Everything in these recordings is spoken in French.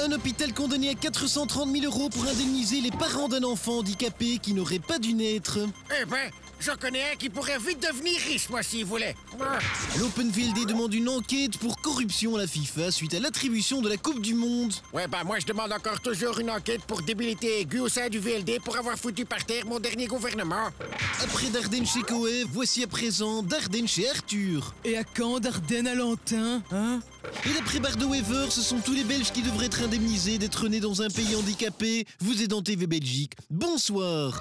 Un hôpital condamné à 430 000 € pour indemniser les parents d'un enfant handicapé qui n'aurait pas dû naître. Eh ben, j'en connais un qui pourrait vite devenir riche, moi, s'il voulait. L'OpenVLD demande une enquête pour corruption à la FIFA suite à l'attribution de la Coupe du Monde. Ouais, ben moi, je demande encore toujours une enquête pour débilité aiguë au sein du VLD pour avoir foutu par terre mon dernier gouvernement. Après Dardenne chez Coé, voici à présent Dardenne chez Arthur. Et à quand Dardenne à Lantin, hein? Et d'après Bardo Wever, ce sont tous les Belges qui devraient être indemnisés d'être nés dans un pays handicapé. Vous êtes dans TV Belgique. Bonsoir.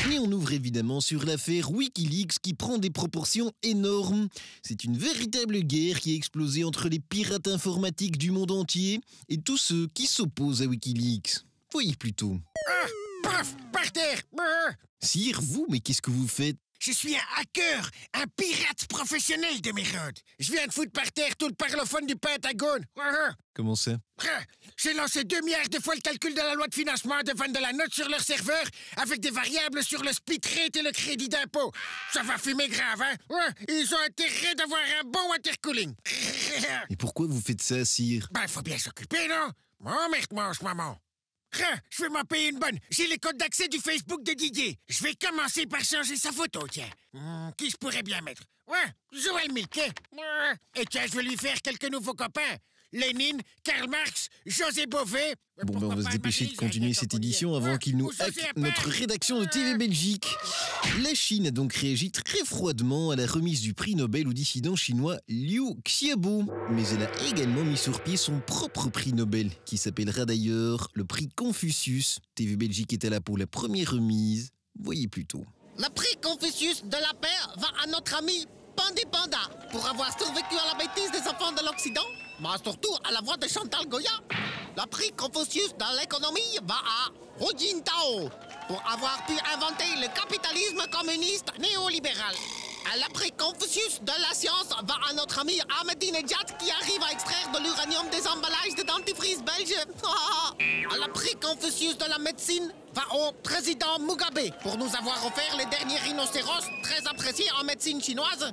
Et on ouvre évidemment sur l'affaire Wikileaks qui prend des proportions énormes. C'est une véritable guerre qui a explosé entre les pirates informatiques du monde entier et tous ceux qui s'opposent à Wikileaks. Voyez plutôt. Ah, paf, par terre. Sire, vous, mais qu'est-ce que vous faites? Je suis un hacker, un pirate professionnel de merde. Je viens de foutre par terre tout le parlophone du Pentagone. Comment ça? J'ai lancé 2 milliards de fois le calcul de la loi de financement de vente de la note sur leur serveur avec des variables sur le split rate et le crédit d'impôt. Ça va fumer grave, hein? Ils ont intérêt d'avoir un bon intercooling. Et pourquoi vous faites ça, sire? Ben, faut bien s'occuper, non? Oh, merde, mange, maman. Je vais m'en payer une bonne. J'ai les codes d'accès du Facebook de Didier. Je vais commencer par changer sa photo, tiens. Qui je pourrais bien mettre? Ouais, Joël Milquet. Et tiens, je vais lui faire quelques nouveaux copains. Lénine, Karl Marx, José Bové. Bon, ben on va se dépêcher de continuer cette édition avant qu'il nous hack notre rédaction de TV Belgique. La Chine a donc réagi très froidement à la remise du prix Nobel au dissident chinois Liu Xiaobo. Mais elle a également mis sur pied son propre prix Nobel, qui s'appellera d'ailleurs le prix Confucius. TV Belgique était là pour la première remise. Voyez plutôt. Le prix Confucius de la paix va à notre ami Pandi Panda pour avoir survécu à la bêtise des enfants de l'Occident, mais surtout à la voix de Chantal Goya. Le prix Confucius de l'économie va à Hu Jintao pour avoir pu inventer le capitalisme communiste néolibéral. Le prix Confucius de la science va à notre ami Ahmadinejad qui arrive à extraire de l'uranium des emballages de dentifrice belge. Le prix Confucius de la médecine va au président Mugabe pour nous avoir offert les derniers rhinocéros très appréciés en médecine chinoise.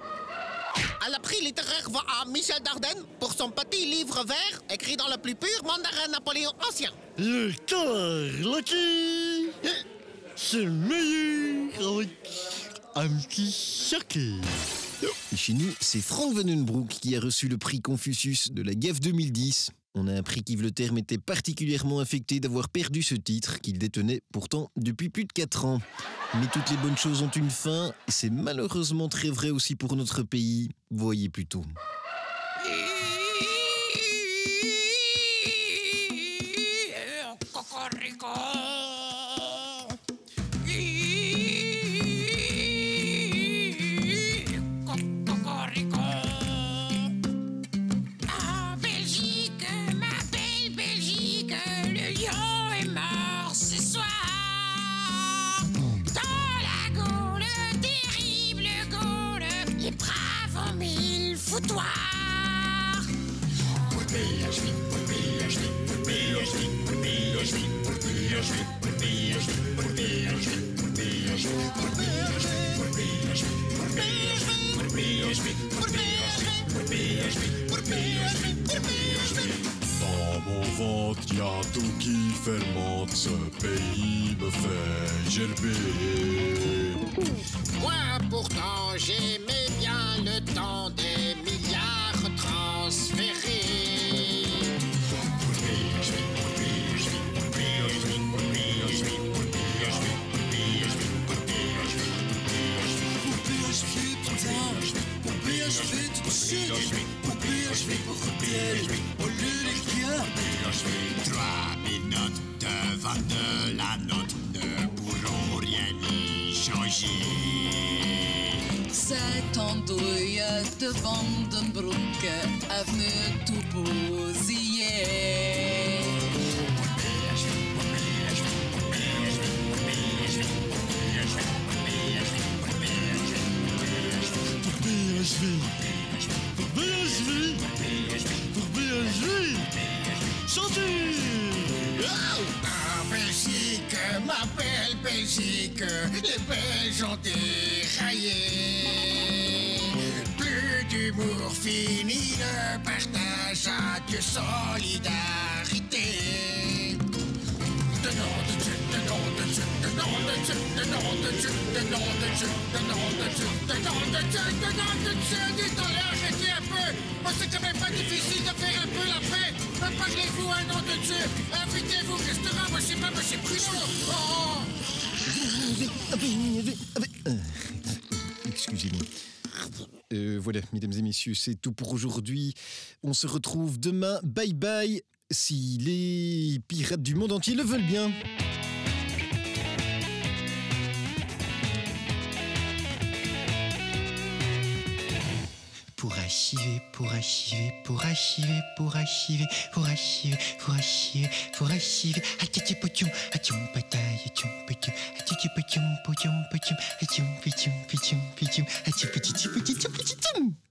Le prix littéraire va à Michel Dardenne pour son petit livre vert écrit dans le plus pur mandarin Napoléon ancien. Le color Lucky, c'est le meilleur avec un petit choqué. Et chez nous, c'est Frank Vandenbroek qui a reçu le prix Confucius de la GAF 2010. On a appris qu'Yves Le Terme était particulièrement affecté d'avoir perdu ce titre qu'il détenait pourtant depuis plus de 4 ans. Mais toutes les bonnes choses ont une fin, et c'est malheureusement très vrai aussi pour notre pays. Voyez plutôt. Dans mon ventre, y a tout qui fermente. Ce pays me fait gerber. Moi pourtant j'aimais bien le temps des milliards transférés. Devant de la note ne pourront rien y changer. Cette andouille de Vandenbroek avenue tout bousillé. BHV. Pour BHV. Pour BHV. Chantez. En Belgique, ma belle Belgique, les Belges ont déraillé. Plus d'humour, fini de partage, adieu solidarité. De nom de Dieu, de nom de Dieu, de nom de Dieu, de nom de Dieu, de nom de Dieu, de nom de Dieu, de nom de Dieu, de nom de Dieu, dites-en-les, arrêtez un peu. Moi, c'est quand même pas difficile de faire un peu la paix. Parlez-vous un nom de Dieu. Invitez-vous au restaurant, moi, c'est pas monsieur Bruno. Oh. Excusez-moi. Voilà, mesdames et messieurs, c'est tout pour aujourd'hui. On se retrouve demain. Bye bye, si les pirates du monde entier le veulent bien. Pour archiver, pour archiver, pour archiver, pour archiver, pour archiver, pour archiver, pour archiver. Atchum pachum, atchum patay, atchum pachum, atchum pachum, pachum pachum, atchum pachum, pachum pachum, atchum pachum, pachum pachum.